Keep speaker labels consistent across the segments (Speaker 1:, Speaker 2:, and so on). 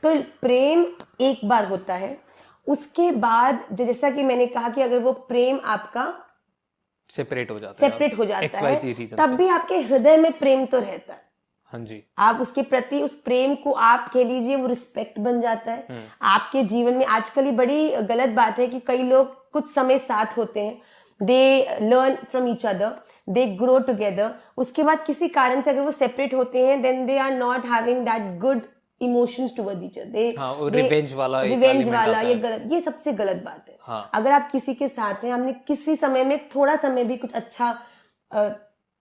Speaker 1: तो प्रेम एक बार होता है, उसके बाद जैसा कि मैंने कहा कि अगर वो प्रेम आपका
Speaker 2: सेपरेट हो जाता है
Speaker 1: तब भी आपके हृदय में प्रेम तो रहता है।
Speaker 2: हाँ जी,
Speaker 1: आप उसके प्रति उस प्रेम को आप कह लीजिए वो रिस्पेक्ट बन जाता है आपके जीवन में। आजकल ये बड़ी गलत बात है कि कई लोग कुछ समय साथ होते हैं, they learn from each other, they grow together, उसके बाद किसी कारण से अगर वो सेपरेट होते हैं then they are not having that good emotions towards each other.
Speaker 2: Revenge वाला
Speaker 1: ये गलत, ये सबसे गलत बात है।
Speaker 2: हाँ.
Speaker 1: अगर आप किसी के साथ हैं, हमने किसी समय में थोड़ा समय भी कुछ अच्छा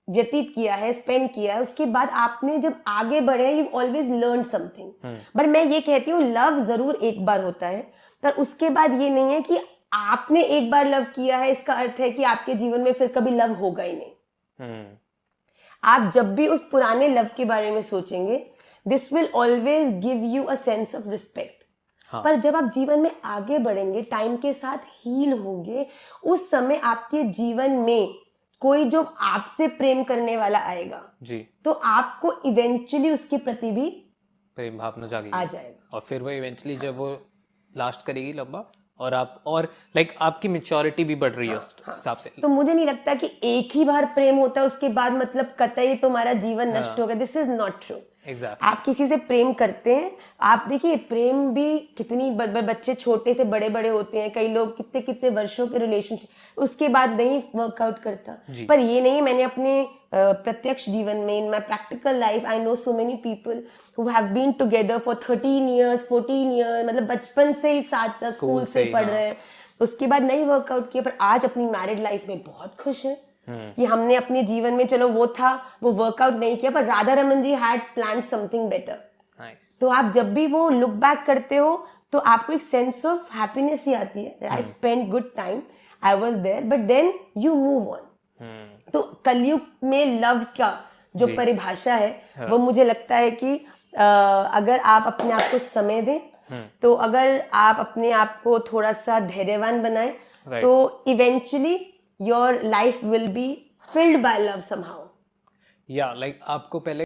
Speaker 1: व्यतीत किया है, स्पेंड किया है, उसके बाद आपने जब आगे बढ़े you always learn something. But मैं ये कहती हूँ लव जरूर एक बार होता है, पर उसके बाद ये नहीं है कि आपने एक बार लव किया है इसका अर्थ है कि आपके जीवन में फिर कभी लव होगा ही नहीं। आप जब भी उस पुराने लव के बारे में सोचेंगे this will always give you a sense of respect. पर जब आप जीवन में आगे बढ़ेंगे, टाइम के साथ हील होंगे, उस समय आपके जीवन में कोई जो आपसे प्रेम करने वाला आएगा
Speaker 2: जी,
Speaker 1: तो आपको इवेंचुअली उसके प्रति भी
Speaker 2: प्रेम भावना जागेगी
Speaker 1: आ जाएगा,
Speaker 2: और फिर वो इवेंचुअली जब वो लास्ट करेगी लंबा और आप और लाइक आपकी मैच्योरिटी भी बढ़ रही है उस हिसाब से।
Speaker 1: तो मुझे नहीं लगता कि एक ही बार प्रेम होता है उसके बाद मतलब कतई तुम्हारा जीवन नष्ट होगा। This is not true. आप किसी से प्रेम करते हैं, आप देखिए प्रेम भी कितनी बच्चे छोटे से बड़े बड़े होते हैं, कई लोग कितने कितने वर्षों के रिलेशनशिप उसके बाद नहीं वर्कआउट करता। पर ये नहीं, मैंने अपने प्रत्यक्ष जीवन में in my practical life I know so many people who have been together for 13 years 14 years, मतलब बचपन से ही साथ स्कूल से पढ़ रहे हैं, उसके बाद नहीं वर्कआउट किया, पर आज अपनी मैरिड लाइफ में बहुत खुश है कि हमने अपने जीवन में, चलो वो था वो वर्कआउट नहीं किया, पर Radha Raman ji had plan something better. तो आप जब भी वो लुक बैक करते हो तो आपको एक सेंस ऑफ हैप्पीनेस ही आती है। I spend good time, I was there, but then you move on. तो कलयुग में लव का जो परिभाषा है वो मुझे लगता है कि अगर आप अपने आप को समय दें, तो अगर आप अपने आप को थोड़ा सा धैर्यवान बनाएं, तो eventually your life will be filled by love somehow.
Speaker 2: या लाइक आपको पहले